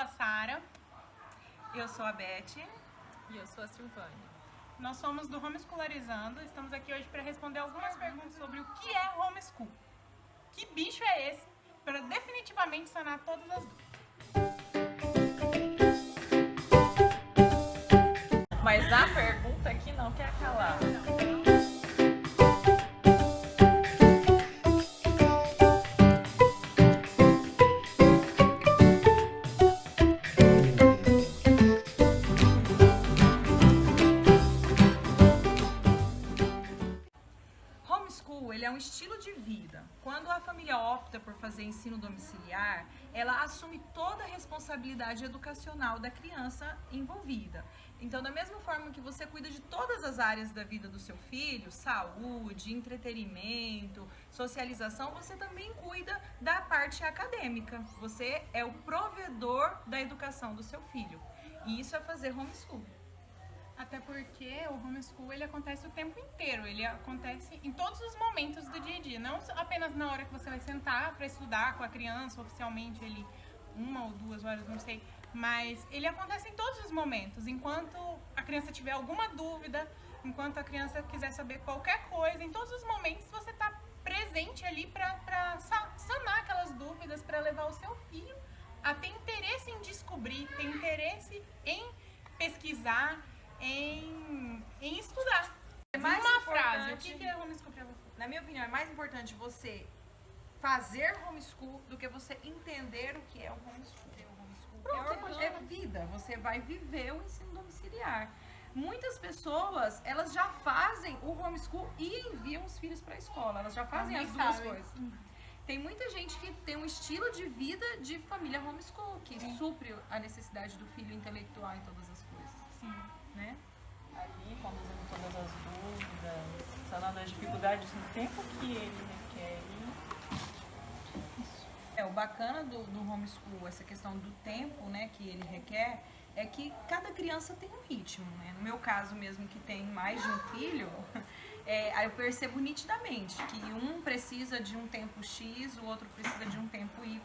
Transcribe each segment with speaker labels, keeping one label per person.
Speaker 1: a Sara. Eu sou a Beth.
Speaker 2: E eu sou a Silvânia.
Speaker 1: Nós somos do Homescolarizando. Estamos aqui hoje para responder algumas perguntas sobre o que é homeschool. Que bicho é esse? Para definitivamente sanar todas as dúvidas.
Speaker 2: Mas na pergunta aqui não quer calar.
Speaker 3: Homeschool, ele é um estilo de vida. Quando a família opta por fazer ensino domiciliar, ela assume toda a responsabilidade educacional da criança envolvida. Então, da mesma forma que você cuida de todas as áreas da vida do seu filho, saúde, entretenimento, socialização, você também cuida da parte acadêmica. Você é o provedor da educação do seu filho. E isso é fazer homeschool.
Speaker 1: Até porque o homeschool ele acontece o tempo inteiro, ele acontece em todos os momentos do dia a dia, não apenas na hora que você vai sentar para estudar com a criança, oficialmente ele 1 ou 2 horas, não sei, mas ele acontece em todos os momentos, enquanto a criança tiver alguma dúvida, enquanto a criança quiser saber qualquer coisa, em todos os momentos você está presente ali para sanar aquelas dúvidas, para levar o seu filho a ter interesse em descobrir, ter interesse em pesquisar, em estudar.
Speaker 3: É mais
Speaker 1: uma
Speaker 3: importante-
Speaker 1: frase, o que é homeschool pra você?
Speaker 3: Na minha opinião, é mais importante você fazer homeschool do que você entender o que é o homeschool. É vida, você vai viver o ensino domiciliar. Muitas pessoas, elas já fazem o homeschool e enviam os filhos para a escola. Elas já fazem
Speaker 1: Nem
Speaker 3: as duas
Speaker 1: sabem.
Speaker 3: coisas. Tem muita gente que tem um estilo de vida de família homeschool, que supre a necessidade do filho intelectual em todas as coisas.
Speaker 1: Sim.
Speaker 3: Né?
Speaker 2: Ali, conduzindo todas as dúvidas, sanando as dificuldades no tempo que ele requer.
Speaker 3: O bacana do homeschool, essa questão do tempo, né, que ele requer, é que cada criança tem um ritmo, né? No meu caso mesmo, que tem mais de um filho, aí eu percebo nitidamente que um precisa de um tempo X, o outro precisa de um tempo Y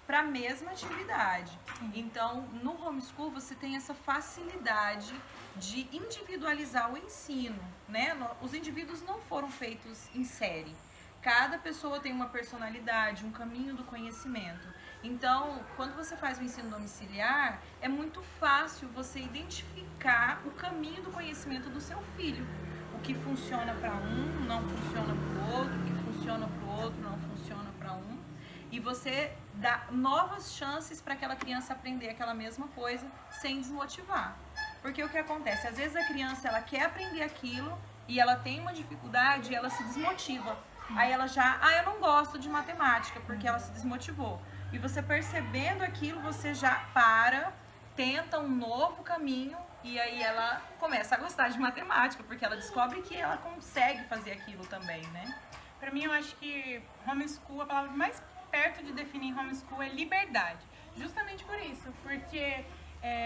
Speaker 3: para a mesma atividade. Então, no homeschool você tem essa facilidade de individualizar o ensino, né? Os indivíduos não foram feitos em série. Cada pessoa tem uma personalidade, um caminho do conhecimento. Então, quando você faz o ensino domiciliar, é muito fácil você identificar o caminho do conhecimento do seu filho. O que funciona para um, não funciona para o outro, o que funciona para o outro, não funciona para um. E você dá novas chances para aquela criança aprender aquela mesma coisa sem desmotivar. Porque o que acontece? Às vezes a criança ela quer aprender aquilo e ela tem uma dificuldade e ela se desmotiva. Aí ela já, eu não gosto de matemática, porque ela se desmotivou. E você percebendo aquilo, você já tenta um novo caminho e aí ela começa a gostar de matemática, porque ela descobre que ela consegue fazer aquilo também, né?
Speaker 1: Pra mim, eu acho que homeschool, a palavra mais perto de definir homeschool é liberdade. Justamente por isso, porque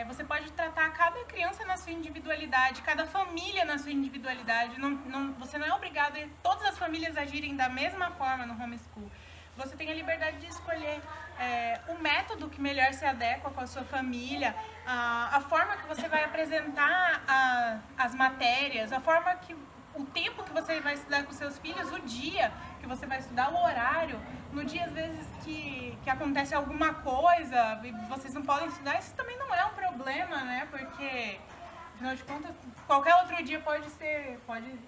Speaker 1: você pode tratar cada criança na sua individualidade, cada família na sua individualidade. Você não é obrigado a todas as famílias agirem da mesma forma no homeschool. Você tem a liberdade de escolher o método que melhor se adequa com a sua família, a forma que você vai apresentar as matérias, o tempo que você vai estudar com seus filhos, o dia que você vai estudar, o horário. No dia, às vezes, que acontece alguma coisa e vocês não podem estudar, isso também não é um problema, né? Porque, afinal de contas, qualquer outro dia pode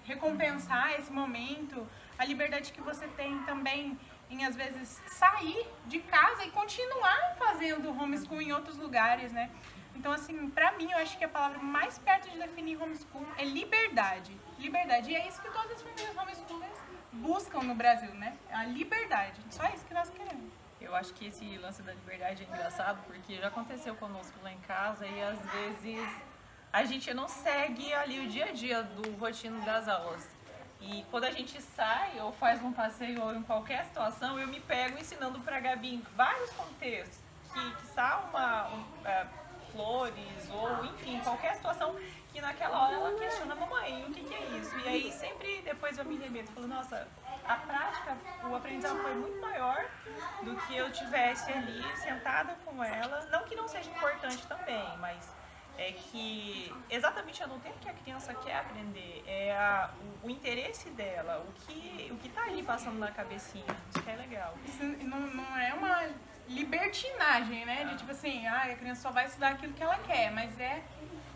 Speaker 1: recompensar esse momento. A liberdade que você tem também em, às vezes, sair de casa e continuar fazendo homeschool em outros lugares, né? Então, assim, pra mim, eu acho que a palavra mais perto de definir homeschool é liberdade. Liberdade. E é isso que todas as famílias homeschoolers buscam no Brasil, né? A liberdade. Só isso que nós queremos.
Speaker 2: Eu acho que esse lance da liberdade é engraçado, porque já aconteceu conosco lá em casa e às vezes a gente não segue ali o dia a dia do rotina das aulas. E quando a gente sai ou faz um passeio ou em qualquer situação, eu me pego ensinando pra Gabi em vários contextos, que flores, ou enfim, qualquer situação que naquela hora ela questiona, mamãe, o que que é isso? E aí sempre depois eu me remeto, falo, nossa, a prática, o aprendizado foi muito maior do que eu tivesse ali sentada com ela, não que não seja importante também, mas é que exatamente é no tempo que a criança quer aprender, o interesse dela, o que tá ali passando na cabecinha, isso que é legal.
Speaker 1: Isso não é uma libertinagem, né? De tipo assim, a criança só vai estudar aquilo que ela quer, mas é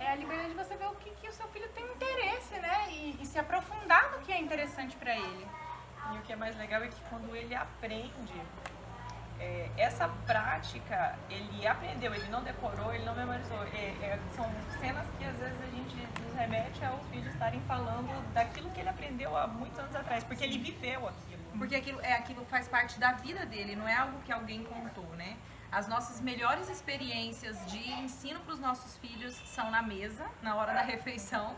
Speaker 1: a liberdade de você ver o que o seu filho tem interesse, né? E se aprofundar no que é interessante pra ele.
Speaker 2: E o que é mais legal é que quando ele aprende, essa prática, ele aprendeu, ele não decorou, ele não memorizou. São cenas que às vezes a gente nos remete aos filhos estarem falando daquilo que ele aprendeu há muitos anos atrás, porque ele viveu aquilo.
Speaker 3: Porque aquilo faz parte da vida dele, não é algo que alguém contou, né? As nossas melhores experiências de ensino para os nossos filhos são na mesa, na hora da refeição,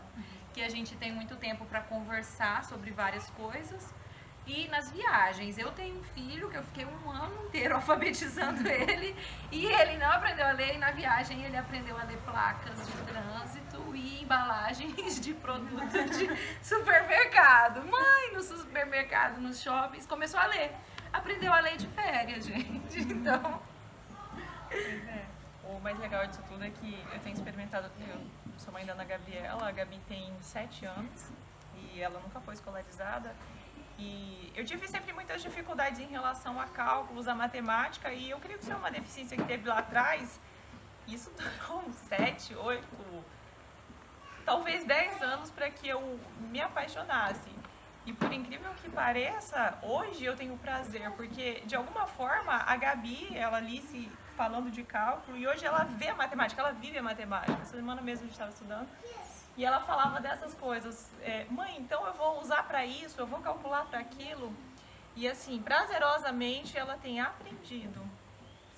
Speaker 3: que a gente tem muito tempo para conversar sobre várias coisas. E nas viagens, eu tenho um filho que eu fiquei um ano inteiro alfabetizando ele e ele não aprendeu a ler, e na viagem ele aprendeu a ler placas de trânsito e embalagens de produto de supermercado. Mãe, no supermercado, nos shoppings, começou a ler. Aprendeu a ler de férias, gente. Então...
Speaker 2: O mais legal disso tudo é que eu tenho experimentado, eu sou mãe da Ana Gabriela, a Gabi tem 7 anos e ela nunca foi escolarizada. E eu tive sempre muitas dificuldades em relação a cálculos, a matemática, e eu creio que isso é uma deficiência que teve lá atrás. Isso durou 7, 8, talvez 10 anos para que eu me apaixonasse. E por incrível que pareça, hoje eu tenho prazer, porque de alguma forma a Gabi, ela ali se falando de cálculo, e hoje ela vê a matemática, ela vive a matemática. Essa semana mesmo a gente estava estudando. E ela falava dessas coisas, mãe, então eu vou usar para isso, eu vou calcular para aquilo. E assim, prazerosamente ela tem aprendido.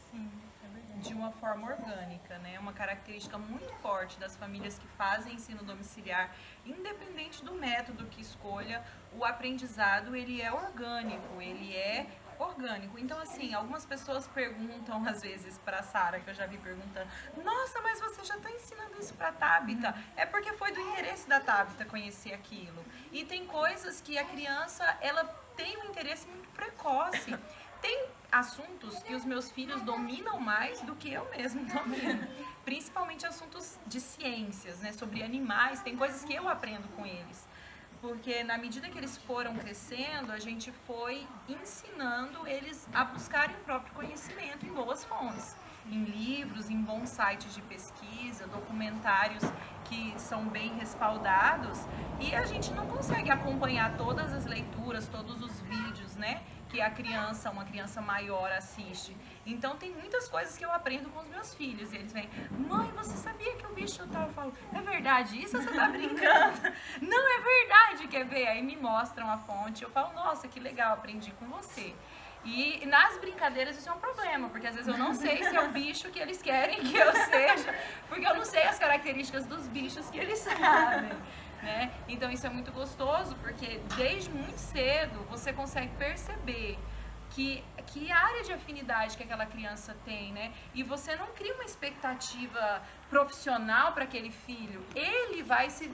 Speaker 3: Sim, é verdade. De uma forma orgânica, né? Uma característica muito forte das famílias que fazem ensino domiciliar, independente do método que escolha, o aprendizado ele é orgânico, ele é orgânico. Então, assim, algumas pessoas perguntam, às vezes, pra Sara, que eu já vi perguntando, nossa, mas você já tá ensinando isso pra Tabita? É porque foi do interesse da Tabita conhecer aquilo. E tem coisas que a criança, ela tem um interesse muito precoce. Tem assuntos que os meus filhos dominam mais do que eu mesmo domino. Principalmente assuntos de ciências, né? Sobre animais, tem coisas que eu aprendo com eles. Porque na medida que eles foram crescendo, a gente foi ensinando eles a buscarem o próprio conhecimento em boas fontes. Em livros, em bons sites de pesquisa, documentários que são bem respaldados. E a gente não consegue acompanhar todas as leituras, todos os vídeos, né? Que uma criança maior assiste. Então tem muitas coisas que eu aprendo com os meus filhos. E eles vêm, mãe, você sabia que o bicho tal? Eu falo, é verdade isso ou você tá brincando? Não, é verdade, quer ver? Aí me mostram a fonte, eu falo, nossa, que legal, aprendi com você. E nas brincadeiras isso é um problema, porque às vezes eu não sei se é o bicho que eles querem que eu seja, porque eu não sei as características dos bichos que eles sabem. Né? Então isso é muito gostoso, porque desde muito cedo você consegue perceber que área de afinidade que aquela criança tem, né? E você não cria uma expectativa profissional para aquele filho. Ele vai se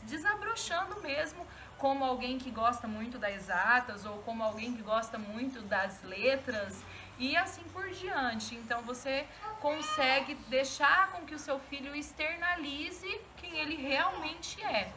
Speaker 3: desabrochando mesmo como alguém que gosta muito das exatas ou como alguém que gosta muito das letras e assim por diante. Então você consegue deixar com que o seu filho externalize quem ele realmente é.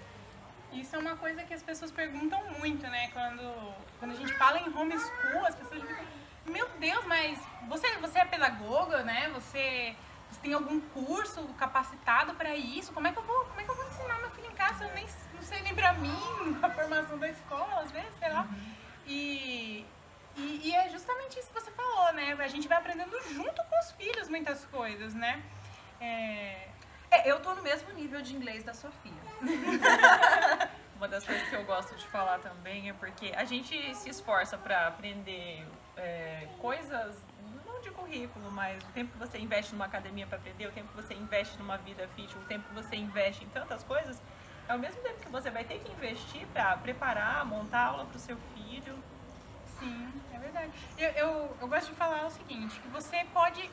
Speaker 1: Isso é uma coisa que as pessoas perguntam muito, né? Quando a gente fala em homeschool, as pessoas ficam, meu Deus, mas você é pedagoga, né? Você tem algum curso capacitado para isso? Como é que eu vou ensinar meu filho em casa? Eu não sei nem pra mim, a formação da escola, às vezes, sei lá. E é justamente isso que você falou, né? A gente vai aprendendo junto com os filhos muitas coisas, né?
Speaker 3: Eu tô no mesmo nível de inglês da Sofia.
Speaker 2: Uma das coisas que eu gosto de falar também é porque a gente se esforça para aprender coisas, não de currículo, mas o tempo que você investe numa academia para aprender, o tempo que você investe numa vida fit, o tempo que você investe em tantas coisas, é o mesmo tempo que você vai ter que investir para preparar, montar aula para o seu filho.
Speaker 1: Sim, é verdade. Eu gosto de falar o seguinte, que você pode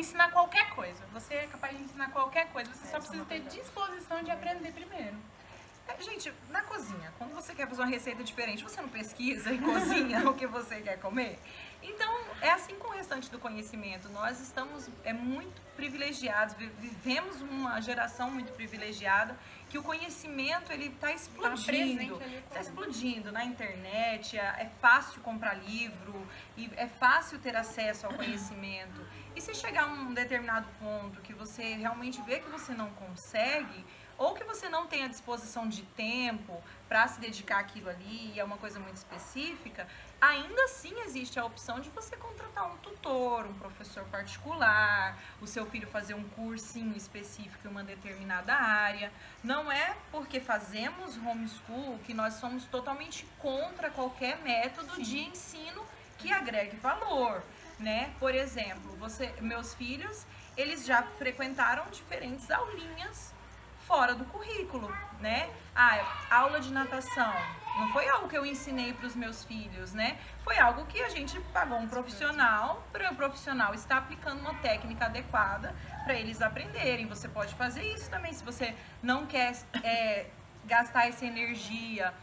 Speaker 1: ensinar qualquer coisa. Você é capaz de ensinar qualquer coisa. Você só precisa ter disposição de aprender primeiro.
Speaker 3: Gente, na cozinha, quando você quer fazer uma receita diferente, você não pesquisa e cozinha o que você quer comer? Então, é assim com o restante do conhecimento. Nós estamos muito privilegiados, vivemos uma geração muito privilegiada, que o conhecimento ele está explodindo. Está explodindo na internet, é fácil comprar livro, e é fácil ter acesso ao conhecimento. E se chegar a um determinado ponto que você realmente vê que você não consegue, ou que você não tem a disposição de tempo para se dedicar àquilo ali, e é uma coisa muito específica, ainda assim existe a opção de você contratar um tutor, um professor particular, o seu filho fazer um cursinho específico em uma determinada área. Não é porque fazemos homeschool que nós somos totalmente contra qualquer método de ensino que agregue valor, né? Por exemplo, meus filhos, eles já frequentaram diferentes aulinhas fora do currículo, né? Aula de natação. Não foi algo que eu ensinei para os meus filhos, né? Foi algo que a gente pagou um profissional, para o profissional estar aplicando uma técnica adequada para eles aprenderem. Você pode fazer isso também, se você não quer gastar essa energia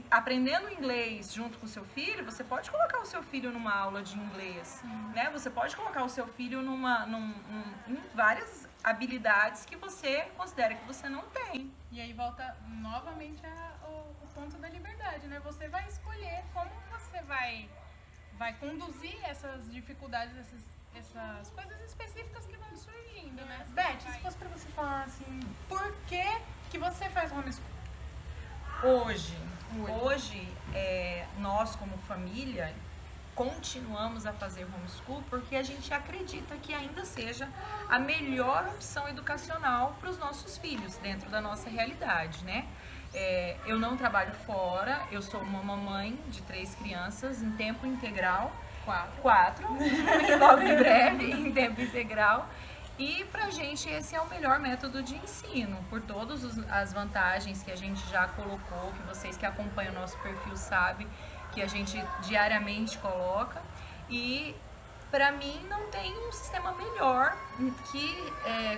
Speaker 3: aprendendo inglês junto com o seu filho, você pode colocar o seu filho numa aula de inglês, né? Você pode colocar o seu filho em várias habilidades que você considera que você não tem.
Speaker 1: E aí volta novamente o ponto da liberdade, né? Você vai escolher como você vai conduzir essas dificuldades, essas coisas específicas que vão surgindo, né? Beth, se fosse pra você falar assim, por que você faz homeschool?
Speaker 3: Hoje, nós como família continuamos a fazer homeschool porque a gente acredita que ainda seja a melhor opção educacional para os nossos filhos, dentro da nossa realidade, né? Eu não trabalho fora, eu sou uma mamãe de 3 crianças em tempo integral. 4. Logo em breve, em tempo integral. E pra gente esse é o melhor método de ensino, por todas as vantagens que a gente já colocou, que vocês que acompanham o nosso perfil sabem, que a gente diariamente coloca. E pra mim não tem um sistema melhor que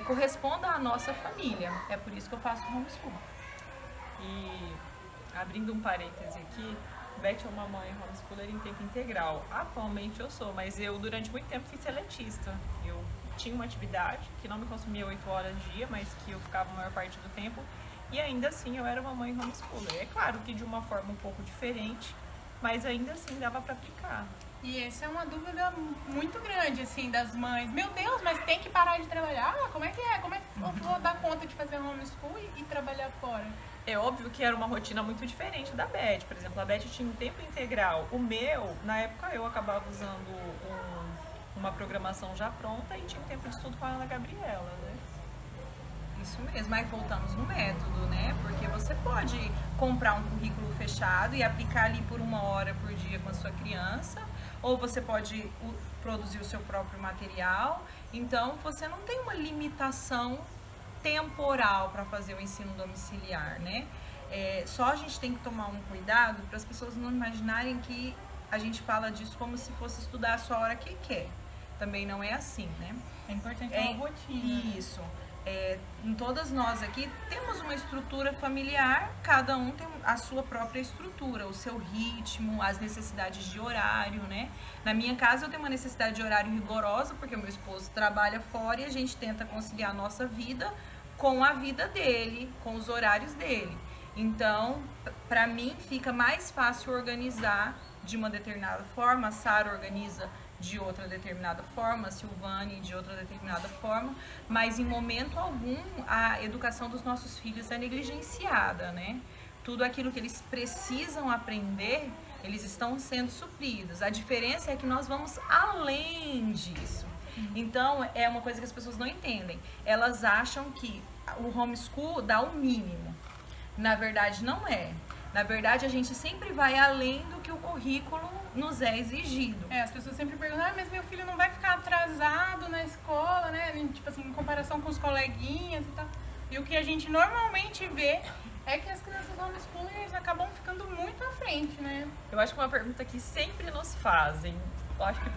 Speaker 3: corresponda à nossa família. É por isso que eu faço homeschool.
Speaker 2: E abrindo um parêntese aqui, Beth é uma mãe homeschooler em tempo integral. Atualmente eu sou, mas eu durante muito tempo fui seletista. Eu tinha uma atividade que não me consumia 8 horas dia, mas que eu ficava a maior parte do tempo. E ainda assim eu era uma mãe homeschooler. É claro que de uma forma um pouco diferente, mas ainda assim dava para aplicar.
Speaker 1: E essa é uma dúvida muito grande, assim, das mães. Meu Deus, mas tem que parar de trabalhar? Como é que é? Como é que eu vou dar conta de fazer homeschool e trabalhar fora?
Speaker 2: É óbvio que era uma rotina muito diferente da Beth. Por exemplo, a Beth tinha um tempo integral. O meu, na época, eu acabava usando uma programação já pronta e tinha um tempo de estudo com a Ana Gabriela, né?
Speaker 3: Isso mesmo, aí voltamos no método, né? Porque você pode comprar um currículo fechado e aplicar ali por 1 hora por dia com a sua criança, ou você pode produzir o seu próprio material. Então, você não tem uma limitação temporal para fazer o ensino domiciliar, né? Só a gente tem que tomar um cuidado para as pessoas não imaginarem que a gente fala disso como se fosse estudar só a hora que quer. Também não é assim, né?
Speaker 1: É importante ter uma rotina.
Speaker 3: Isso. Todas nós aqui temos uma estrutura familiar, cada um tem a sua própria estrutura, o seu ritmo, as necessidades de horário, né? Na minha casa eu tenho uma necessidade de horário rigorosa, porque o meu esposo trabalha fora e a gente tenta conciliar a nossa vida com a vida dele, com os horários dele. Então, para mim, fica mais fácil organizar de uma determinada forma, a Sara organiza de outra determinada forma, a Silvane de outra determinada forma, mas em momento algum a educação dos nossos filhos é negligenciada, né? Tudo aquilo que eles precisam aprender, eles estão sendo supridos. A diferença é que nós vamos além disso. Então, é uma coisa que as pessoas não entendem. Elas acham que o homeschool dá o mínimo. Na verdade, não é. Na verdade, a gente sempre vai além do que o currículo nos é exigido.
Speaker 1: As pessoas sempre perguntam, mas meu filho não vai ficar atrasado na escola, né? Tipo assim, em comparação com os coleguinhas e tal. E o que a gente normalmente vê é que as crianças homeschoolers acabam ficando muito à frente, né?
Speaker 2: Eu acho que uma pergunta que sempre nos fazem, eu acho que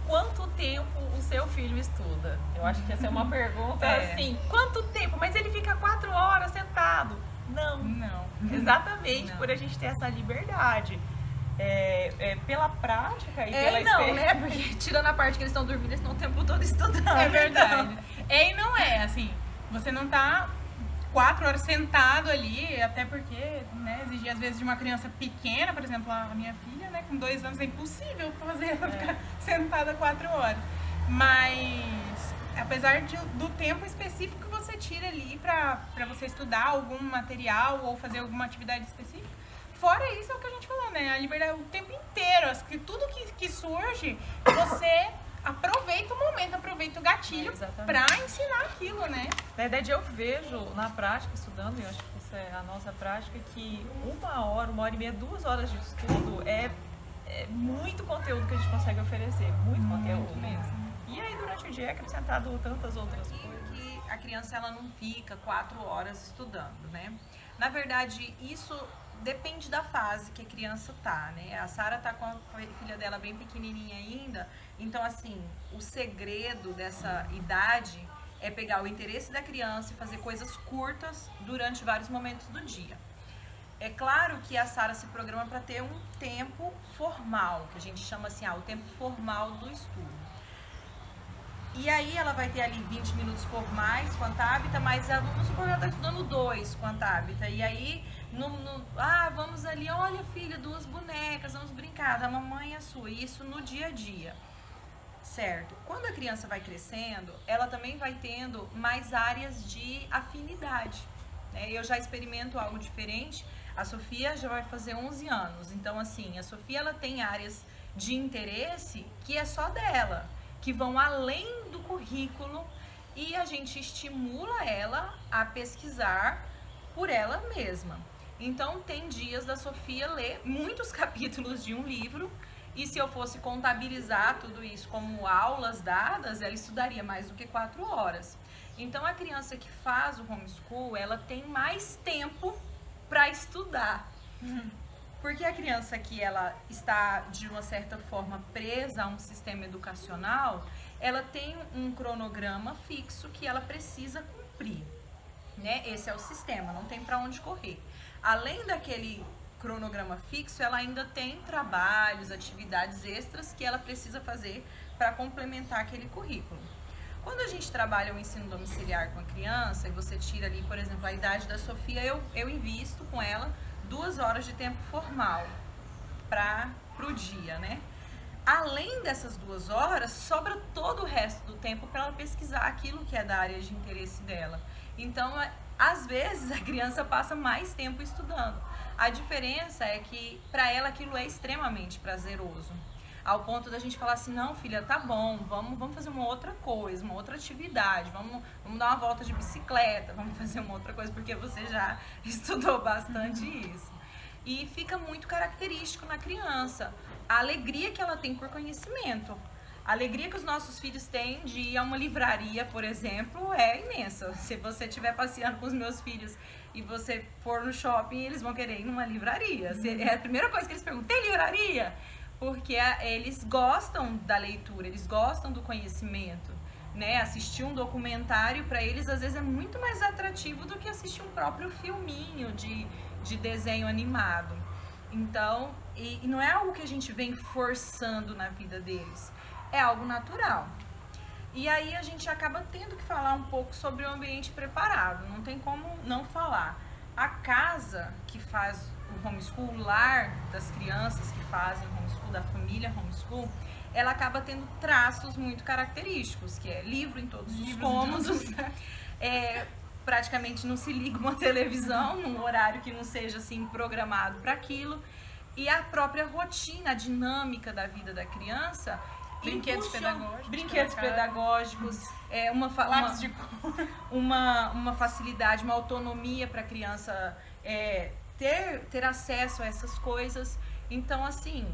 Speaker 2: quanto tempo o seu filho estuda? Eu acho que essa é uma pergunta assim, quanto tempo? Mas ele fica 4 horas sentado? Não. Exatamente,
Speaker 3: Não.
Speaker 2: por a gente ter essa liberdade. Pela prática e pela experiência.
Speaker 3: né? Porque tirando a parte que eles estão dormindo, eles estão o tempo todo estudando.
Speaker 1: É verdade. E não é, assim, você não tá 4 horas sentado ali, até porque, né, exigir às vezes de uma criança pequena, por exemplo, a minha filha, né, com 2 anos é impossível fazer ela ficar sentada 4 horas. Mas, apesar do tempo específico que você tira ali pra você estudar algum material ou fazer alguma atividade específica, fora isso é o que a gente falou, né, a liberdade o tempo inteiro, tudo que surge, você aproveita o momento, aproveita o gatilho pra ensinar aquilo, né?
Speaker 2: Na verdade, eu vejo na prática, estudando, e eu acho que isso é a nossa prática, que 1 hora e meia, 2 horas de estudo é muito conteúdo que a gente consegue oferecer, muito conteúdo mesmo. E aí, durante o dia, é acrescentado tantas outras coisas.
Speaker 3: Que a criança ela não fica 4 horas estudando, né? Na verdade, isso depende da fase que a criança tá, né? A Sara tá com a filha dela bem pequenininha ainda, então assim, o segredo dessa idade é pegar o interesse da criança e fazer coisas curtas durante vários momentos do dia. É claro que a Sara se programa para ter um tempo formal, que a gente chama assim, o tempo formal do estudo. E aí ela vai ter ali 20 minutos formais com a Tabita, mas vamos supor que ela está estudando 2 com a Tabita. E aí, vamos ali, olha filha, 2 bonecas, vamos brincar, da mamãe e a sua. Isso no dia a dia, certo? Quando a criança vai crescendo, ela também vai tendo mais áreas de afinidade, né? Eu já experimento algo diferente. A Sofia já vai fazer 11 anos. Então, assim, a Sofia ela tem áreas de interesse que é só dela, que vão além do currículo, e a gente estimula ela a pesquisar por ela mesma. Então, tem dias da Sofia ler muitos capítulos de um livro, e se eu fosse contabilizar tudo isso como aulas dadas, ela estudaria mais do que 4 horas. Então, a criança que faz o homeschool, ela tem mais tempo para estudar. Porque a criança que ela está, de uma certa forma, presa a um sistema educacional, ela tem um cronograma fixo que ela precisa cumprir, né? Esse é o sistema, não tem para onde correr. Além daquele cronograma fixo, ela ainda tem trabalhos, atividades extras que ela precisa fazer para complementar aquele currículo. Quando a gente trabalha o ensino domiciliar com a criança, e você tira ali, por exemplo, a idade da Sofia, eu invisto com ela 2 horas de tempo formal pro dia, né? Além dessas 2 horas, sobra todo o resto do tempo para ela pesquisar aquilo que é da área de interesse dela. Então, às vezes, a criança passa mais tempo estudando. A diferença é que, para ela, aquilo é extremamente prazeroso. Ao ponto da gente falar assim, não, filha, tá bom, vamos fazer uma outra coisa, uma outra atividade, vamos dar uma volta de bicicleta, vamos fazer uma outra coisa, porque você já estudou bastante isso. E fica muito característico na criança a alegria que ela tem por conhecimento. A alegria que os nossos filhos têm de ir a uma livraria, por exemplo, é imensa. Se você estiver passeando com os meus filhos e você for no shopping, eles vão querer ir numa livraria. É a primeira coisa que eles perguntam, tem livraria? Porque eles gostam da leitura, eles gostam do conhecimento, né? Assistir um documentário para eles às vezes é muito mais atrativo do que assistir um próprio filminho de desenho animado. Então, e não é algo que a gente vem forçando na vida deles, é algo natural. E aí a gente acaba tendo que falar um pouco sobre o ambiente preparado, não tem como não falar. A casa que faz o homeschool, o lar das crianças que fazem homeschool, da família homeschool, ela acaba tendo traços muito característicos, que é livro em todos os cômodos, praticamente não se liga uma televisão num horário que não seja assim programado para aquilo, e a própria rotina, a dinâmica da vida da criança,
Speaker 1: brinquedos
Speaker 3: pedagógicos,
Speaker 1: lápis de cor,
Speaker 3: uma facilidade, uma autonomia para a criança ter acesso a essas coisas. Então, assim,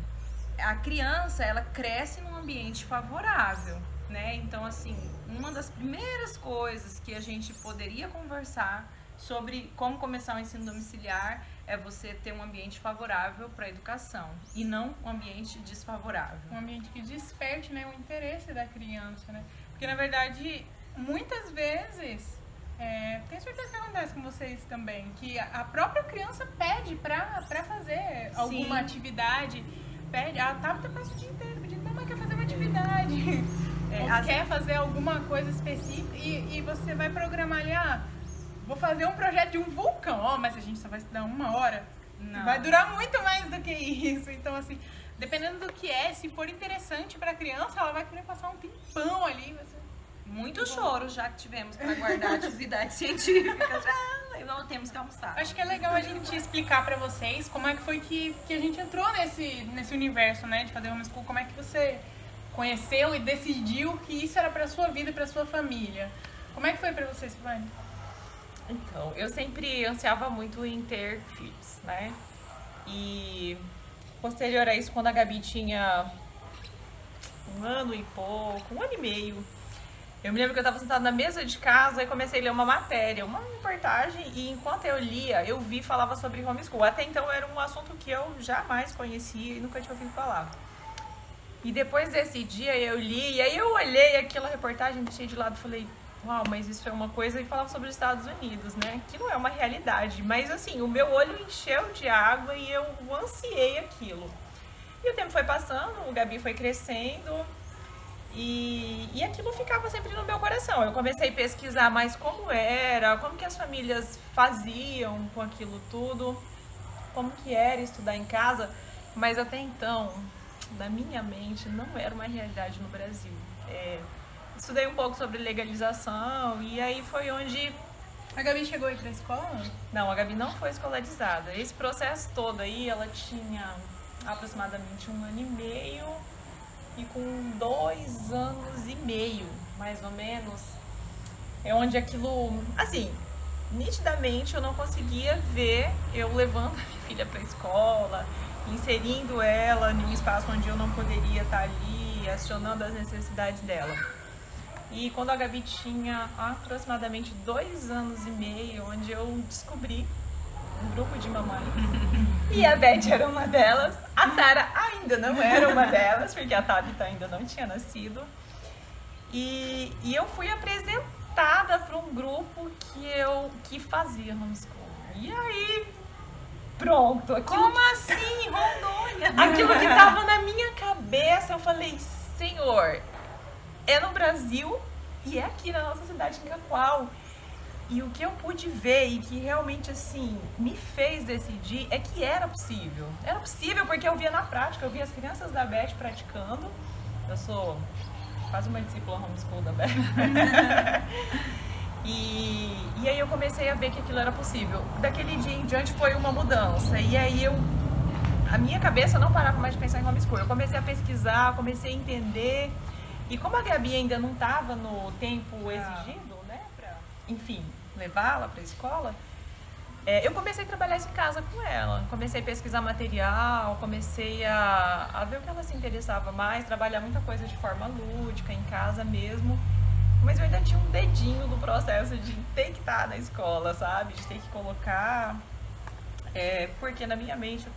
Speaker 3: a criança, ela cresce num ambiente favorável, né? Então, assim, uma das primeiras coisas que a gente poderia conversar sobre como começar o ensino domiciliar é você ter um ambiente favorável para a educação e não um ambiente desfavorável.
Speaker 1: Um ambiente que desperte, né, o interesse da criança, né? Porque, na verdade, muitas vezes, tenho certeza que acontece com vocês também, que a própria criança pede pra fazer alguma atividade, pede, a Tabata passa o dia inteiro pedindo, mamãe quer fazer uma atividade, ou quer fazer alguma coisa específica, e você vai programar ali, vou fazer um projeto de um vulcão, mas a gente só vai estudar 1 hora, vai durar muito mais do que isso, então assim, dependendo do que se for interessante pra criança, ela vai querer passar um tempão ali,
Speaker 3: muito choro já que tivemos para guardar atividade científica, já não temos que almoçar.
Speaker 1: Acho que é legal a gente explicar pra vocês como é que foi que a gente entrou nesse universo, né, de fazer homeschool, como é que você conheceu e decidiu que isso era pra sua vida e pra sua família. Como é que foi pra vocês, Silvane?
Speaker 2: Então, eu sempre ansiava muito em ter filhos, né? E posterior a isso, quando a Gabi tinha 1 ano e pouco, 1 ano e meio, eu me lembro que eu estava sentada na mesa de casa e comecei a ler uma matéria, uma reportagem, e enquanto eu lia, eu falava sobre homeschool. Até então era um assunto que eu jamais conhecia e nunca tinha ouvido falar. E depois desse dia eu li, e aí eu olhei aquela reportagem, deixei de lado e falei, uau, mas isso é uma coisa, e falava sobre os Estados Unidos, né? Que não é uma realidade, mas assim, o meu olho encheu de água e eu ansiei aquilo. E o tempo foi passando, o Gabi foi crescendo, e aquilo ficava sempre no meu coração. Eu comecei a pesquisar mais como era, como que as famílias faziam com aquilo tudo, como que era estudar em casa, mas até então, na minha mente, não era uma realidade no Brasil. Estudei um pouco sobre legalização e aí foi onde...
Speaker 1: A Gabi chegou aí pra escola?
Speaker 2: Não, a Gabi não foi escolarizada. Esse processo todo aí, ela tinha aproximadamente 1 ano e meio e com 2 anos e meio, mais ou menos, é onde aquilo, assim, nitidamente eu não conseguia ver eu levando a minha filha pra escola, inserindo ela em um espaço onde eu não poderia estar ali, acionando as necessidades dela. E quando a Gabi tinha aproximadamente 2 anos e meio, onde eu descobri um grupo de mamães, e a Beth era uma delas, a Sara ainda não era uma delas, porque a Tabita ainda não tinha nascido, e eu fui apresentada para um grupo que fazia homeschool. E aí, pronto.
Speaker 3: Como assim, Rondônia?
Speaker 2: Aquilo que estava na minha cabeça, eu falei, Senhor, é no Brasil e é aqui na nossa cidade, em Cacoal. E o que eu pude ver e que realmente, assim, me fez decidir é que era possível. Era possível porque eu via na prática, eu via as crianças da Beth praticando. Eu sou quase uma discípula homeschool da Beth. E aí eu comecei a ver que aquilo era possível. Daquele dia em diante foi uma mudança. E aí a minha cabeça não parava mais de pensar em homeschool. Eu comecei a pesquisar, comecei a entender. E como a Gabi ainda não estava no tempo exigido, né, pra, enfim, levá-la para a escola, eu comecei a trabalhar isso em casa com ela. Comecei a pesquisar material, comecei a ver o que ela se interessava mais, trabalhar muita coisa de forma lúdica, em casa mesmo. Mas eu ainda tinha um dedinho do processo de ter que estar na escola, sabe? De ter que colocar, porque na minha mente,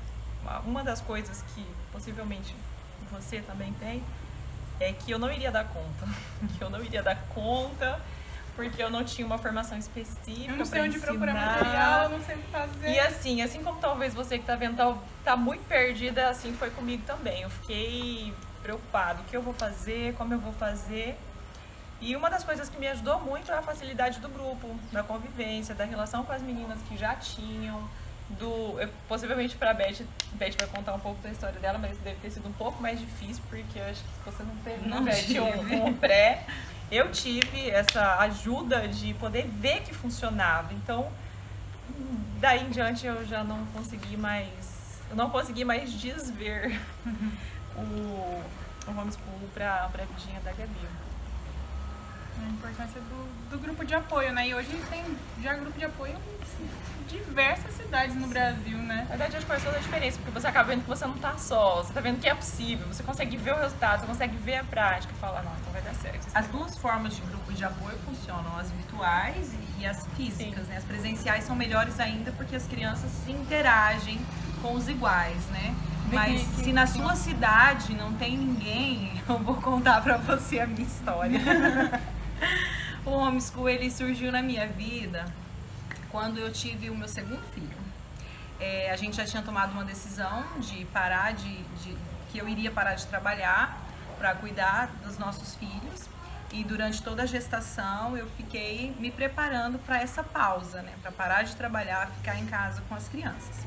Speaker 2: uma das coisas que possivelmente você também tem, é que eu não iria dar conta. Que eu não iria dar conta, porque eu não tinha uma formação específica.
Speaker 1: Eu não sei onde
Speaker 2: ensinar.
Speaker 1: procurar material, eu não sei o que fazer.
Speaker 2: E assim como talvez você que tá vendo tá muito perdida, assim foi comigo também. Eu fiquei preocupada, o que eu vou fazer, como eu vou fazer. E uma das coisas que me ajudou muito é a facilidade do grupo, da convivência, da relação com as meninas que já tinham, possivelmente para a Beth vai contar um pouco da história dela, mas deve ter sido um pouco mais difícil, porque eu acho que você não teve, né, Beth, um pré. Eu tive essa ajuda de poder ver que funcionava, então daí em diante eu já não consegui mais desver o homeschool para a vidinha da Gabi.
Speaker 1: A importância do grupo de apoio, né? E hoje tem já grupo de apoio em diversas cidades no Brasil, né?
Speaker 2: Na verdade, acho que faz toda a diferença, porque você acaba vendo que você não tá só, você tá vendo que é possível, você consegue ver o resultado, você consegue ver a prática e falar, não, então vai dar certo.
Speaker 3: As duas formas de grupo de apoio funcionam, as virtuais e as físicas, né? As presenciais são melhores ainda porque as crianças se interagem com os iguais, né? Mas se na sua cidade não tem ninguém, eu vou contar pra você a minha história. O homeschool, ele surgiu na minha vida quando eu tive o meu segundo filho. A gente já tinha tomado uma decisão de parar que eu iria parar de trabalhar para cuidar dos nossos filhos. E durante toda a gestação eu fiquei me preparando para essa pausa, né? Para parar de trabalhar, ficar em casa com as crianças.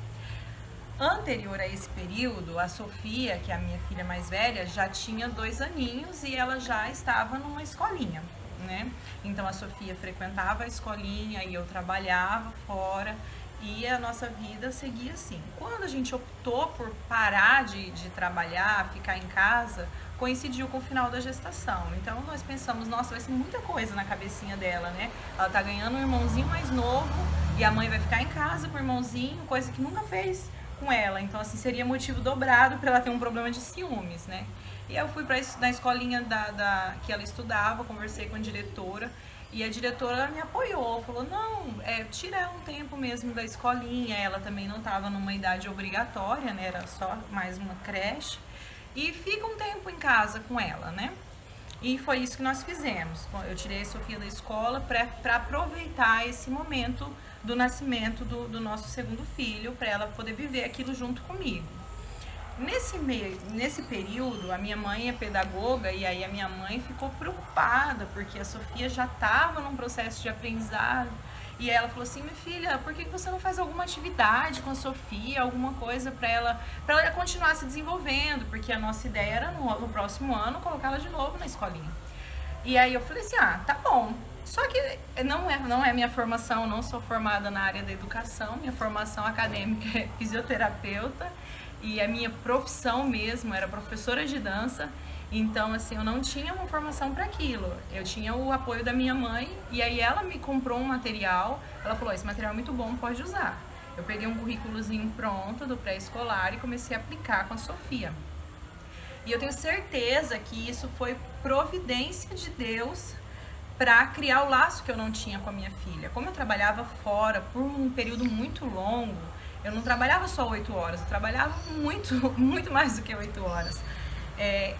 Speaker 3: Anterior a esse período, a Sofia, que é a minha filha mais velha, já tinha 2 aninhos e ela já estava numa escolinha, né? Então a Sofia frequentava a escolinha e eu trabalhava fora e a nossa vida seguia assim. Quando a gente optou por parar de trabalhar, ficar em casa, coincidiu com o final da gestação. Então nós pensamos, nossa, vai ser muita coisa na cabecinha dela, né? Ela tá ganhando um irmãozinho mais novo e a mãe vai ficar em casa com o irmãozinho, coisa que nunca fez com ela, então assim seria motivo dobrado para ela ter um problema de ciúmes, né? E eu fui na escolinha que ela estudava, conversei com a diretora e a diretora me apoiou, falou, não, tira um tempo mesmo da escolinha, ela também não estava numa idade obrigatória, né? Era só mais uma creche e fica um tempo em casa com ela, né? E foi isso que nós fizemos. Eu tirei a Sofia da escola para aproveitar esse momento do nascimento do nosso segundo filho, para ela poder viver aquilo junto comigo. Nesse período, a minha mãe é pedagoga e aí a minha mãe ficou preocupada, porque a Sofia já estava num processo de aprendizado. E ela falou assim, minha filha, por que você não faz alguma atividade com a Sofia, alguma coisa para ela continuar se desenvolvendo? Porque a nossa ideia era no próximo ano colocá-la de novo na escolinha. E aí eu falei assim, tá bom. Só que não é minha formação, não sou formada na área da educação, minha formação acadêmica é fisioterapeuta e a minha profissão mesmo era professora de dança. Então, assim, eu não tinha uma formação para aquilo. Eu tinha o apoio da minha mãe e aí ela me comprou um material. Ela falou, esse material é muito bom, pode usar. Eu peguei um currículozinho pronto do pré-escolar e comecei a aplicar com a Sofia. E eu tenho certeza que isso foi providência de Deus para criar o laço que eu não tinha com a minha filha. Como eu trabalhava fora por um período muito longo, eu não trabalhava só 8 horas, eu trabalhava muito mais do que 8 horas.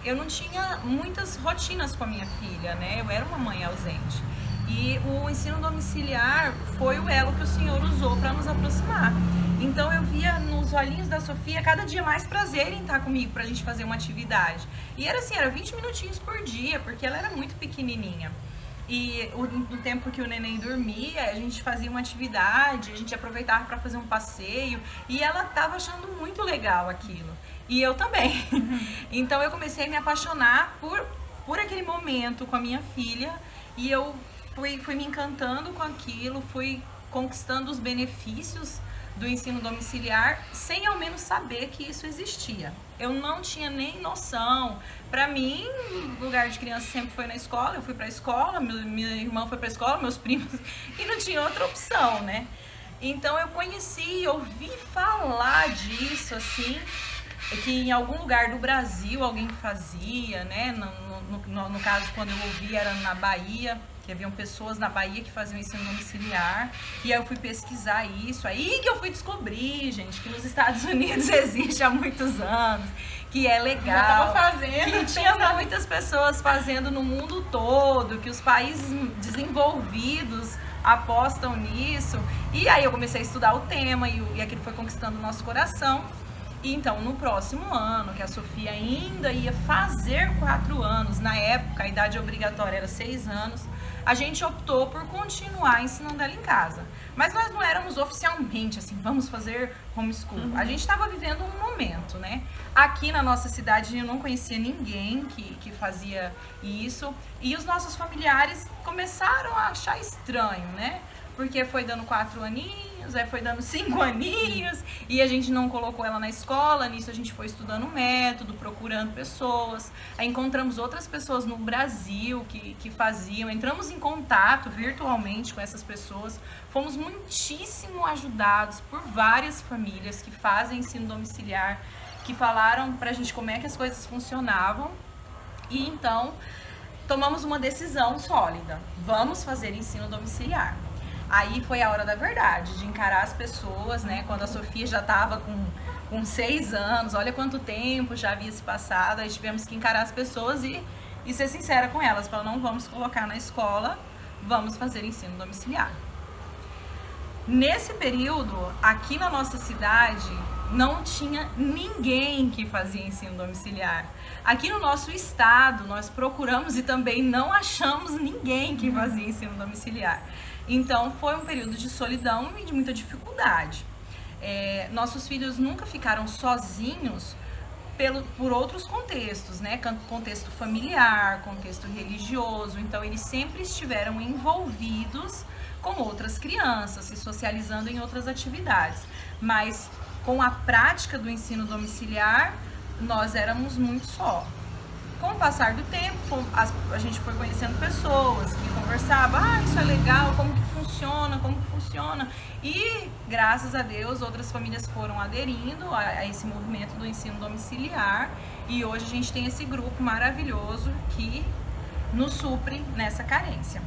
Speaker 3: Eu não tinha muitas rotinas com a minha filha, né? Eu era uma mãe ausente. E o ensino domiciliar foi o elo que o Senhor usou para nos aproximar. Então eu via nos olhinhos da Sofia cada dia mais prazer em estar comigo para a gente fazer uma atividade. E era assim, era 20 minutinhos por dia, porque ela era muito pequenininha. E no tempo que o neném dormia, a gente fazia uma atividade, a gente aproveitava para fazer um passeio e ela estava achando muito legal aquilo. E eu também. Então eu comecei a me apaixonar por aquele momento com a minha filha e eu fui me encantando com aquilo, fui conquistando os benefícios do ensino domiciliar sem ao menos saber que isso existia. Eu não tinha nem noção. Para mim, o lugar de criança sempre foi na escola. Eu fui para a escola, minha irmã foi para a escola, meus primos, e não tinha outra opção, né? Então eu conheci, ouvi falar disso, assim, que em algum lugar do Brasil alguém fazia, né? No caso, quando eu ouvi, era na Bahia, que haviam pessoas na Bahia que faziam ensino domiciliar, e aí eu fui pesquisar isso, aí que eu fui descobrir, gente, que nos Estados Unidos existe há muitos anos, que é legal,
Speaker 1: já tava fazendo,
Speaker 3: que tinha muitas pessoas fazendo no mundo todo, que os países desenvolvidos apostam nisso, e aí eu comecei a estudar o tema, e aquilo foi conquistando o nosso coração. E então, no próximo ano, que a Sofia ainda ia fazer 4 anos, na época a idade obrigatória era 6 anos, a gente optou por continuar ensinando ela em casa. Mas nós não éramos oficialmente assim, vamos fazer homeschool. A gente estava vivendo um momento, né? Aqui na nossa cidade eu não conhecia ninguém que fazia isso. E os nossos familiares começaram a achar estranho, né? porque foi dando 4 aninhos, aí foi dando 5 aninhos, e a gente não colocou ela na escola. Nisso a gente foi estudando método, procurando pessoas, aí encontramos outras pessoas no Brasil que faziam, entramos em contato virtualmente com essas pessoas, fomos muitíssimo ajudados por várias famílias que fazem ensino domiciliar, que falaram pra gente como é que as coisas funcionavam, e então tomamos uma decisão sólida: vamos fazer ensino domiciliar. Aí foi a hora da verdade, de encarar as pessoas, né? Quando a Sofia já estava com 6 anos, olha quanto tempo já havia se passado, aí tivemos que encarar as pessoas e ser sincera com elas, falar: não vamos colocar na escola, vamos fazer ensino domiciliar. Nesse período, aqui na nossa cidade, não tinha ninguém que fazia ensino domiciliar. Aqui no nosso estado, nós procuramos e também não achamos ninguém que fazia ensino domiciliar. Então, foi um período de solidão e de muita dificuldade. Nossos filhos nunca ficaram sozinhos por outros contextos, né? Contexto familiar, contexto religioso. Então, eles sempre estiveram envolvidos com outras crianças, se socializando em outras atividades. Mas com a prática do ensino domiciliar, nós éramos muito só. Com o passar do tempo, a gente foi conhecendo pessoas que conversavam: isso é legal, como que funciona. E, graças a Deus, outras famílias foram aderindo a esse movimento do ensino domiciliar. E hoje a gente tem esse grupo maravilhoso que nos supre nessa carência.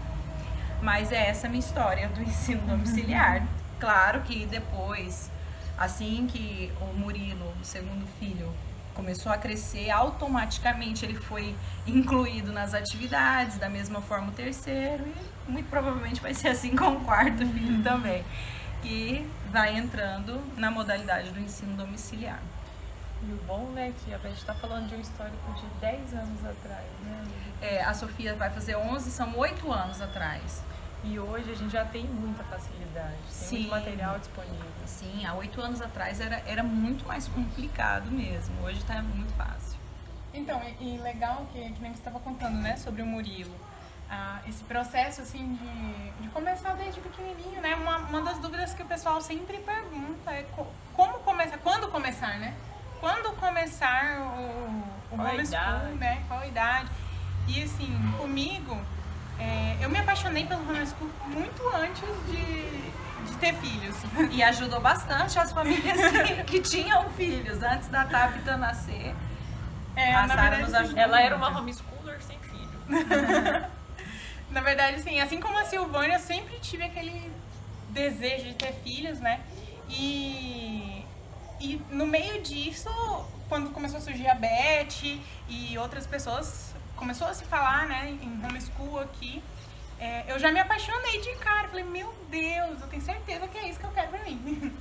Speaker 3: Mas é essa a minha história do ensino domiciliar. Claro que depois, assim que o Murilo, o segundo filho, começou a crescer, automaticamente ele foi incluído nas atividades, da mesma forma o terceiro, e muito provavelmente vai ser assim com o quarto filho também, que vai entrando na modalidade do ensino domiciliar.
Speaker 2: E o bom, né, que a gente está falando de um histórico de 10 anos atrás, né?
Speaker 3: A Sofia vai fazer 11, são 8 anos atrás.
Speaker 2: E hoje a gente já tem muita facilidade, tem muito material disponível.
Speaker 3: Sim, há 8 anos atrás era muito mais complicado mesmo, hoje está muito fácil.
Speaker 1: Então, e legal que nem você estava contando, né, sobre o Murilo. Esse processo, assim, de começar desde pequenininho, né? Uma das dúvidas que o pessoal sempre pergunta é quando começar, né? Quando começar o homeschool, né? Qual a idade? E, assim, comigo, eu me apaixonei pelo homeschool muito antes de ter filhos.
Speaker 3: E ajudou bastante as famílias que tinham filhos antes da Tabita nascer.
Speaker 1: A Sara nos ajudou.
Speaker 2: Ela era uma homeschooler sem filho.
Speaker 1: Na verdade, sim, assim como a Silvânia, eu sempre tive aquele desejo de ter filhos, né? E no meio disso, quando começou a surgir a Beth e outras pessoas, começou a se falar, né, em homeschool aqui, eu já me apaixonei de cara. Falei: meu Deus, eu tenho certeza que é isso que eu quero pra mim.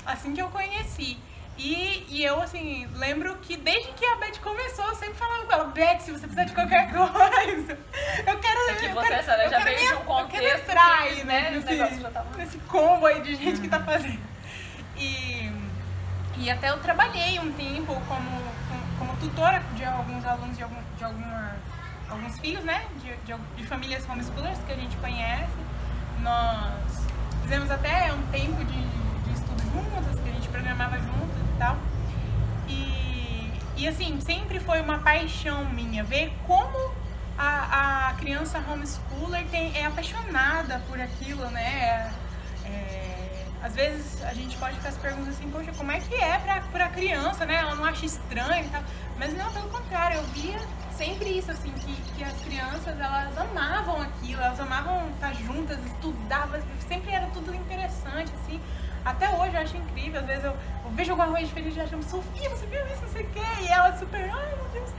Speaker 1: Assim que eu conheci. E eu, assim, lembro que desde que a Beth começou, eu sempre falava com ela: Beth, se você precisar de qualquer coisa, eu quero...
Speaker 2: Que você, Sara, já veio de um contexto
Speaker 1: eu quero entrar aí,
Speaker 2: né,
Speaker 1: nesse combo aí de gente que tá fazendo. E até eu trabalhei um tempo como tutora de alguns alunos de alguns filhos, né, de famílias homeschoolers que a gente conhece. Nós fizemos até um tempo de estudo juntas, que a gente programava juntas e tal. E assim, sempre foi uma paixão minha ver como a criança homeschooler é apaixonada por aquilo, né? Às vezes a gente pode ficar se perguntando assim: poxa, como é que é pra criança, né? Ela não acha estranho e tal. Mas não, pelo contrário, eu via sempre isso, assim, que as crianças, elas amavam aquilo, elas amavam estar juntas, estudavam, sempre era tudo interessante, assim. Até hoje eu acho incrível, às vezes eu vejo alguma coisa diferente e já chamo: Sofia, você viu isso, não sei o quê? E ela super: ai meu Deus.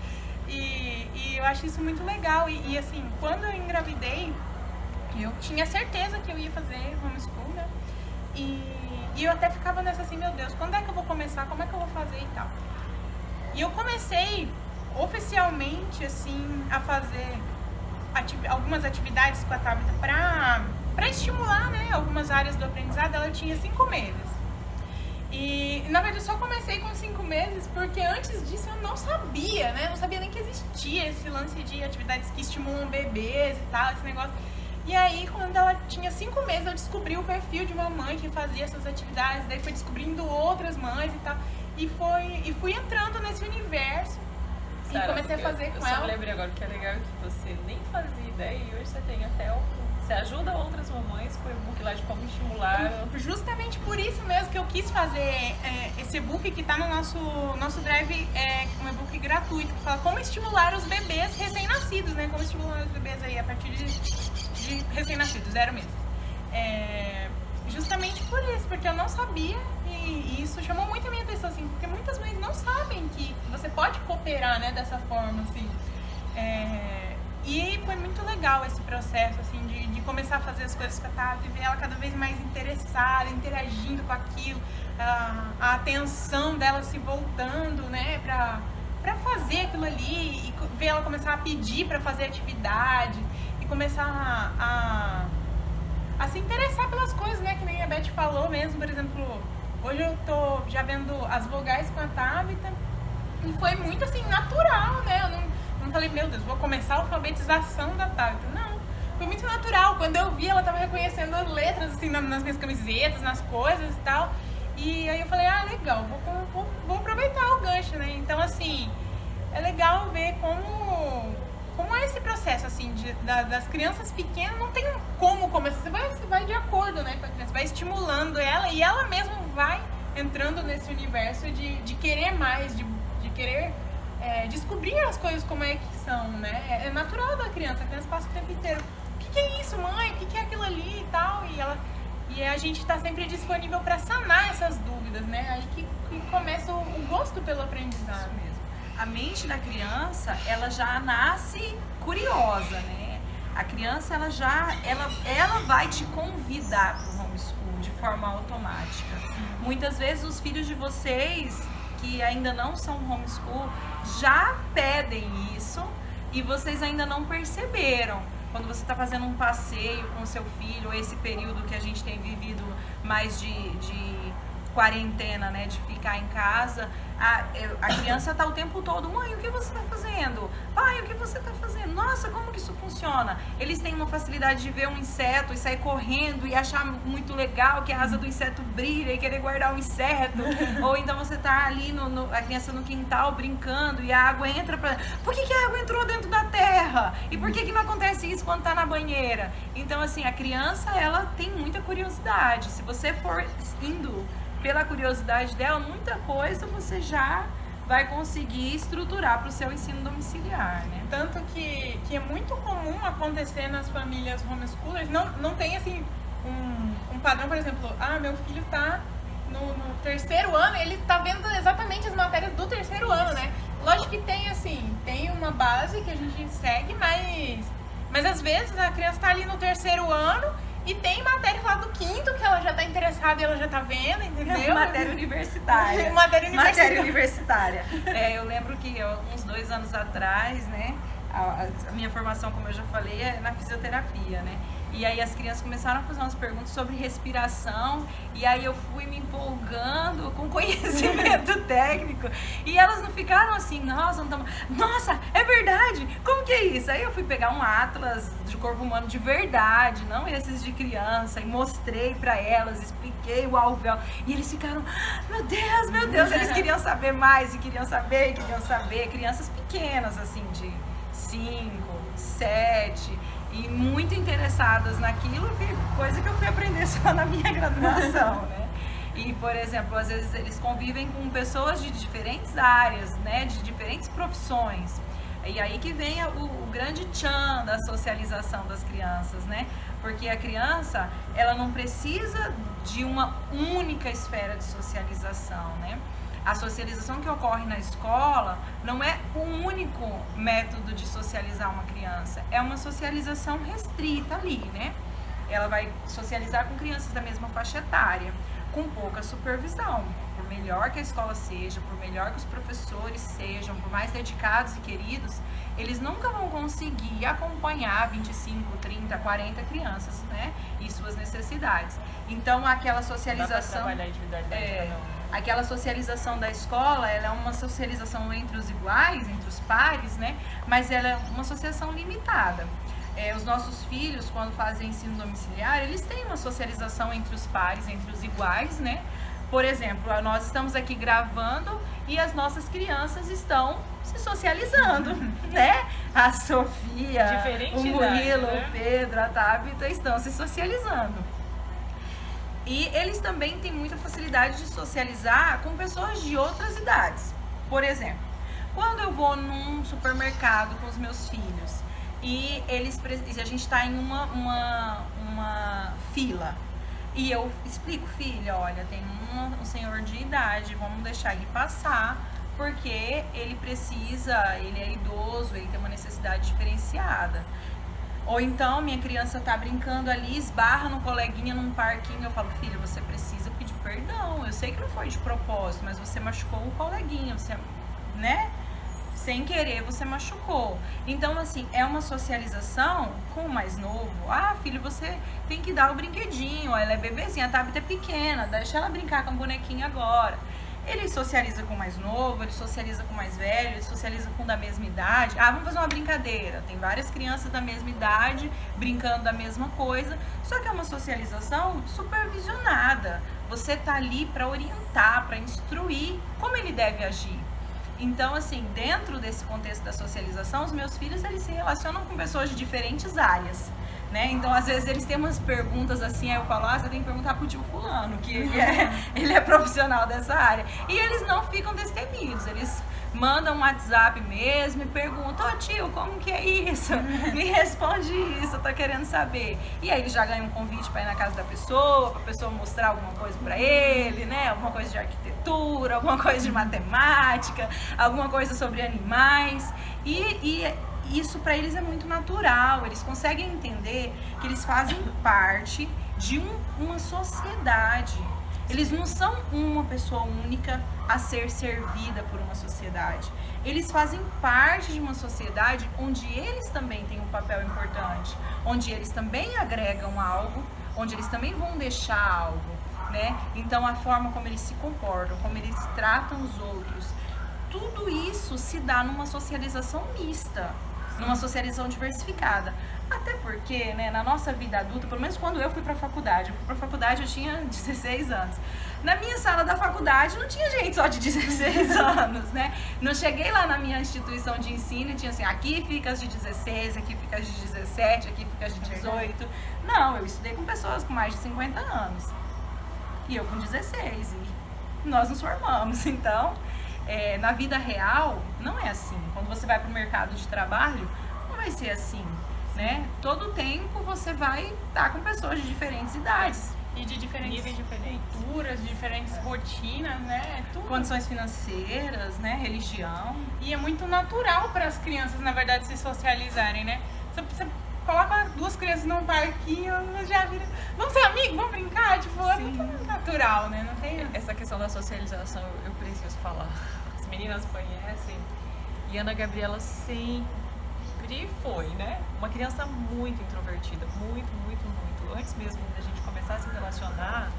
Speaker 1: E eu acho isso muito legal. E assim, quando eu engravidei, eu tinha certeza que eu ia fazer homeschool, né? E eu até ficava nessa assim: meu Deus, quando é que eu vou começar? Como é que eu vou fazer e tal? E eu comecei oficialmente, assim, a fazer algumas atividades com a Tabita pra estimular, né, algumas áreas do aprendizado. Ela tinha 5 meses. E, na verdade, eu só comecei com 5 meses porque antes disso eu não sabia, né? Eu não sabia nem que existia esse lance de atividades que estimulam bebês e tal, esse negócio. E aí, quando ela tinha 5 meses, eu descobri o perfil de uma mãe que fazia essas atividades, daí fui descobrindo outras mães e tal. E fui entrando nesse universo.
Speaker 2: Sara,
Speaker 1: e comecei a fazer com
Speaker 2: ela. Eu
Speaker 1: ela.
Speaker 2: só lembrei agora que é legal que você nem fazia ideia e hoje você tem até você ajuda outras mamães com o e-book lá de como estimular.
Speaker 1: Justamente por isso mesmo que eu quis fazer esse e-book que está no nosso drive, um e-book gratuito, que fala como estimular os bebês recém-nascidos, né? Como estimular os bebês aí a partir de recém-nascidos, 0 meses. Justamente por isso, porque eu não sabia e isso chamou muito a minha atenção, assim, porque muitas mães não sabem que você pode cooperar, né, dessa forma, assim. E foi muito legal esse processo, assim, de começar a fazer as coisas com a Tabita e ver ela cada vez mais interessada, interagindo com aquilo, a atenção dela se voltando, né, pra fazer aquilo ali e ver ela começar a pedir pra fazer atividade e começar a se interessar pelas coisas, né, que nem a Beth falou mesmo, por exemplo, hoje eu tô já vendo as vogais com a Tabita e foi muito, assim, natural, né, eu não falei, meu Deus, vou começar a alfabetização da Tabita. Não, foi muito natural. Quando eu vi, ela tava reconhecendo as letras, assim, nas minhas camisetas, nas coisas e tal. E aí eu falei, legal, vou aproveitar o gancho, né? Então, assim, é legal ver como é esse processo, assim, das crianças pequenas, não tem como começar. Você vai de acordo, né, com a criança, vai estimulando ela e ela mesma vai entrando nesse universo de querer mais, de querer... descobrir as coisas como é que são, né? É natural da criança, a criança passa o tempo inteiro. O que é isso, mãe? O que é aquilo ali e tal? E a gente está sempre disponível para sanar essas dúvidas, né? Aí que começa o gosto pelo aprendizado.
Speaker 3: Isso mesmo. A mente da criança, ela já nasce curiosa, né? A criança, ela vai te convidar para o homeschool de forma automática. Muitas vezes os filhos de vocês que ainda não são homeschool já pedem isso e vocês ainda não perceberam. Quando você está fazendo um passeio com seu filho, esse período que a gente tem vivido mais de quarentena, né, de ficar em casa, a criança está o tempo todo, mãe, o que você está fazendo? Pai, o que você está fazendo? Nossa, como que isso funciona? Eles têm uma facilidade de ver um inseto e sair correndo e achar muito legal que a asa do inseto brilha e querer guardar o inseto. Ou então você está ali, a criança no quintal brincando e a água entra pra... Por que a água entrou dentro da terra? E por que não acontece isso quando está na banheira? Então, assim, a criança, ela tem muita curiosidade. Se você for indo pela curiosidade dela, muita coisa você já vai conseguir estruturar para o seu ensino domiciliar, né?
Speaker 1: Tanto que é muito comum acontecer nas famílias homeschoolers, não tem assim um padrão, por exemplo, meu filho tá no 3º ano, ele tá vendo exatamente as matérias do 3º ano, né? Lógico que tem uma base que a gente segue, mas às vezes a criança tá ali no 3º ano e tem matéria lá do 5º que ela já tá interessada e ela já tá vendo, entendeu?
Speaker 3: Matéria universitária.
Speaker 1: Matéria
Speaker 3: universitária. Eu lembro que uns 2 anos atrás, né, a minha formação, como eu já falei, é na fisioterapia, né? E aí as crianças começaram a fazer umas perguntas sobre respiração e aí eu fui me empolgando com conhecimento técnico e elas não ficaram assim, nossa, é verdade, como que é isso? Aí eu fui pegar um atlas de corpo humano de verdade, não esses de criança, e mostrei pra elas, expliquei o alvéolo e eles ficaram, meu Deus, eles queriam saber mais e queriam saber, crianças pequenas assim de 5, 7 e muito interessadas naquilo, coisa que eu fui aprender só na minha graduação, né? E, por exemplo, às vezes eles convivem com pessoas de diferentes áreas, né? De diferentes profissões. E aí que vem o grande tchan da socialização das crianças, né? Porque a criança, ela não precisa de uma única esfera de socialização, né? A socialização que ocorre na escola não é o único método de socializar uma criança, é uma socialização restrita ali, né? Ela vai socializar com crianças da mesma faixa etária, com pouca supervisão. Por melhor que a escola seja, por melhor que os professores sejam, por mais dedicados e queridos, eles nunca vão conseguir acompanhar 25, 30, 40 crianças, né? E suas necessidades. Então, aquela socialização...
Speaker 2: Dá pra trabalhar a individualidade de cada um.
Speaker 3: Aquela socialização da escola, ela é uma socialização entre os iguais, entre os pares, né? Mas ela é uma socialização limitada. os nossos filhos, quando fazem ensino domiciliar, eles têm uma socialização entre os pares, entre os iguais, né? Por exemplo, nós estamos aqui gravando e as nossas crianças estão se socializando, né? A Sofia, o Murilo, né? O Pedro, a Tabita estão se socializando. E eles também têm muita facilidade de socializar com pessoas de outras idades. Por exemplo, quando eu vou num supermercado com os meus filhos e a gente está em uma fila, e eu explico, filha, olha, tem um senhor de idade, vamos deixar ele passar, porque ele é idoso, ele tem uma necessidade diferenciada. Ou então, minha criança tá brincando ali, esbarra no coleguinha num parquinho, eu falo, filha, você precisa pedir perdão, eu sei que não foi de propósito, mas você machucou o coleguinha, você, né? Sem querer, você machucou. Então, assim, é uma socialização com o mais novo. Ah, filho, você tem que dar o brinquedinho. Ela é bebezinha, a Tabita é pequena, deixa ela brincar com a bonequinha agora. Ele socializa com o mais novo, ele socializa com o mais velho, ele socializa com o da mesma idade. Ah, vamos fazer uma brincadeira. Tem várias crianças da mesma idade brincando da mesma coisa. Só que é uma socialização supervisionada. Você tá ali para orientar, para instruir como ele deve agir. Então, assim, dentro desse contexto da socialização, os meus filhos, eles se relacionam com pessoas de diferentes áreas, né? Então, às vezes, eles têm umas perguntas assim, aí eu falo, você tem que perguntar pro tio fulano, que ele é profissional dessa área. E eles não ficam destemidos, eles mandam um WhatsApp mesmo e perguntam, tio, como que é isso? Me responde isso, eu tô querendo saber. E aí ele já ganha um convite para ir na casa da pessoa, pra pessoa mostrar alguma coisa para ele, né? Alguma coisa de arquitetura, alguma coisa de matemática, alguma coisa sobre animais. E isso para eles é muito natural, eles conseguem entender que eles fazem parte de uma sociedade. Eles não são uma pessoa única a ser servida por uma sociedade. Eles fazem parte de uma sociedade onde eles também têm um papel importante, onde eles também agregam algo, onde eles também vão deixar algo, né? Então, a forma como eles se comportam, como eles tratam os outros, tudo isso se dá numa socialização mista, numa socialização diversificada. Até porque, né, na nossa vida adulta, pelo menos quando eu fui pra faculdade, eu tinha 16 anos. Na minha sala da faculdade não tinha gente só de 16 anos, né? Não cheguei lá na minha instituição de ensino e tinha assim, aqui fica as de 16, aqui fica as de 17, aqui fica as de 18. Não, eu estudei com pessoas com mais de 50 anos. E eu com 16. E nós nos formamos. Então, na vida real, não é assim. Quando você vai pro mercado de trabalho, não vai ser assim, né? Todo tempo você vai estar com pessoas de diferentes idades.
Speaker 1: E de diferentes culturas, de diferentes rotinas, né? Tudo. Condições financeiras, né? Religião. E é muito natural para as crianças, na verdade, se socializarem, né? Você coloca duas crianças num parquinho, já vira, vamos ser amigos, vamos brincar? Tipo, é muito natural, né? Não tem...
Speaker 2: Essa questão da socialização, eu preciso falar. As meninas conhecem. E Ana Gabriela sempre foi, né? Uma criança muito introvertida, muito. Antes mesmo da gente começar a se relacionar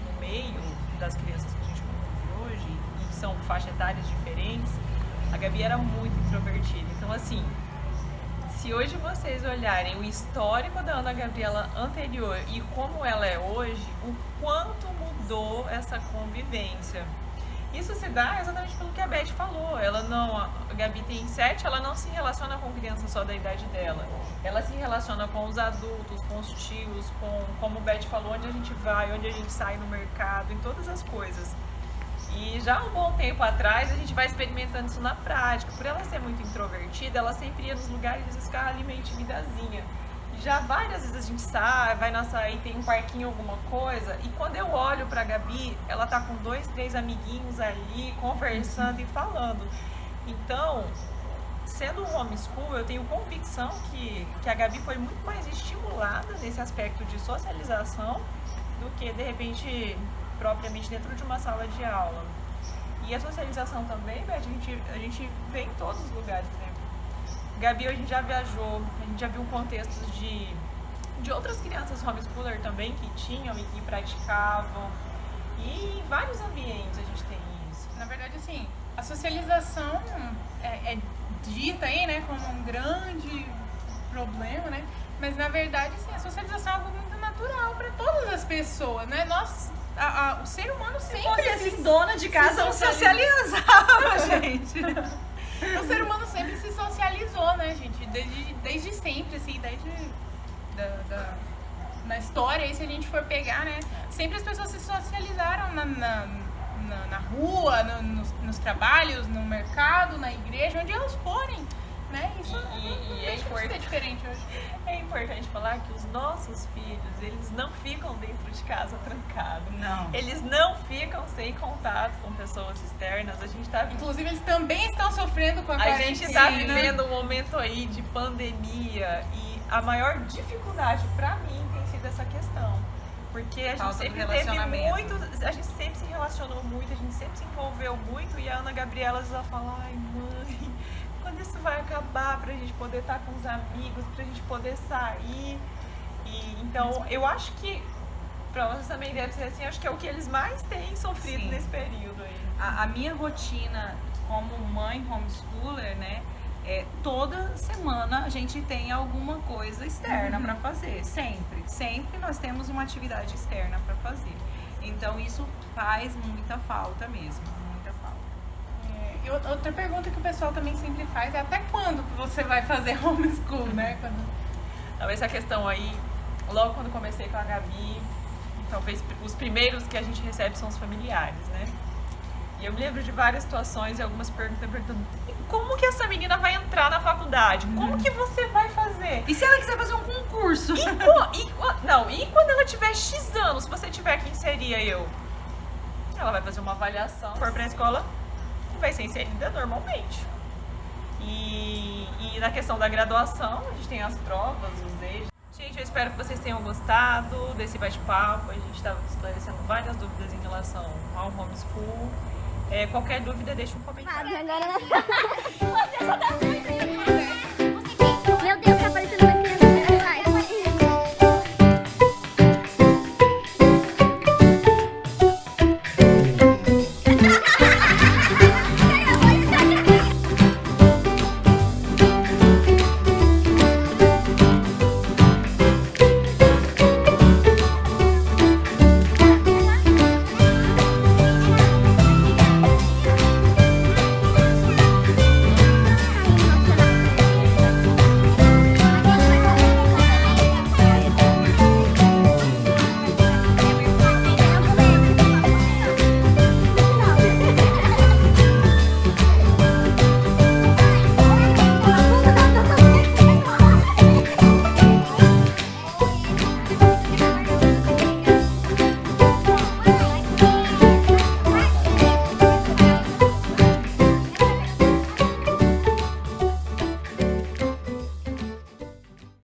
Speaker 2: no meio das crianças que a gente convive hoje, e são faixas etárias diferentes, a Gabi era muito introvertida. Então, assim, se hoje vocês olharem o histórico da Ana Gabriela anterior e como ela é hoje, o quanto mudou essa convivência. Isso se dá exatamente pelo que a Beth falou. A Gabi tem 7, ela não se relaciona com crianças só da idade dela. Ela se relaciona com os adultos, com os tios, como a Beth falou, onde a gente vai, onde a gente sai no mercado, em todas as coisas. E já há um bom tempo atrás, a gente vai experimentando isso na prática. Por ela ser muito introvertida, ela sempre ia nos lugares e ficar ali meio timidazinha. Já várias vezes a gente sai, vai na sair, tem um parquinho, alguma coisa, e quando eu olho pra Gabi, ela tá com 2, 3 amiguinhos ali, conversando e falando. Então, sendo um homeschool, eu tenho convicção que a Gabi foi muito mais estimulada nesse aspecto de socialização do que, de repente, propriamente dentro de uma sala de aula. E a socialização também, Beth, a gente vê em todos os lugares, né? Gabi, a gente já viajou, a gente já viu contextos de outras crianças homeschooler também que tinham e que praticavam. E em vários ambientes a gente tem isso.
Speaker 1: Na verdade, assim, a socialização é dita aí, né, como um grande problema, né? Mas na verdade, assim, a socialização é algo muito natural para todas as pessoas, né? O ser humano sempre...
Speaker 3: Você, assim, dona de casa, não socializava, gente.
Speaker 1: O ser humano sempre se socializou, né, gente? Desde sempre, assim, na história, aí, se a gente for pegar, né? Sempre as pessoas se socializaram na rua, nos trabalhos, no mercado, na igreja, onde elas forem, né? Isso
Speaker 2: E é
Speaker 1: ser diferente hoje.
Speaker 2: É importante falar que os nossos filhos, eles não ficam dentro de casa trancados.
Speaker 3: Não.
Speaker 2: Eles não ficam sem contato com pessoas externas. A gente tá
Speaker 1: Inclusive, eles também estão sofrendo com a quarentena.
Speaker 2: A gente tá vivendo um momento aí de pandemia e a maior dificuldade pra mim tem sido essa questão. Porque a gente sempre teve muito, a gente sempre se relacionou muito, a gente sempre se envolveu muito e a Ana Gabriela ela fala, ai mãe, quando isso vai acabar pra gente poder estar com os amigos, pra gente poder sair. Então eu acho que pra vocês também deve ser assim, acho que é o que eles mais têm sofrido nesse período aí.
Speaker 3: A minha rotina como mãe homeschooler, né? Toda semana a gente tem alguma coisa externa para fazer, sempre nós temos uma atividade externa para fazer, então isso faz muita falta mesmo, muita falta.
Speaker 1: E outra pergunta que o pessoal também sempre faz é até quando que você vai fazer homeschool, né?
Speaker 2: Talvez essa questão aí, logo quando comecei com a Gabi, talvez os primeiros que a gente recebe são os familiares, né? E eu me lembro de várias situações e algumas perguntando como que essa menina vai entrar na faculdade? Como que você vai fazer?
Speaker 3: E se ela quiser fazer um concurso?
Speaker 2: E quando ela tiver X anos, se você tiver que inserir eu? Ela vai fazer uma avaliação, for pra escola, e vai ser inserida normalmente. E na questão da graduação, a gente tem as provas, os eixos. Gente, eu espero que vocês tenham gostado desse bate-papo. A gente estava esclarecendo várias dúvidas em relação ao homeschool. Qualquer dúvida, deixa um comentário.
Speaker 4: Agora... Você só tá muito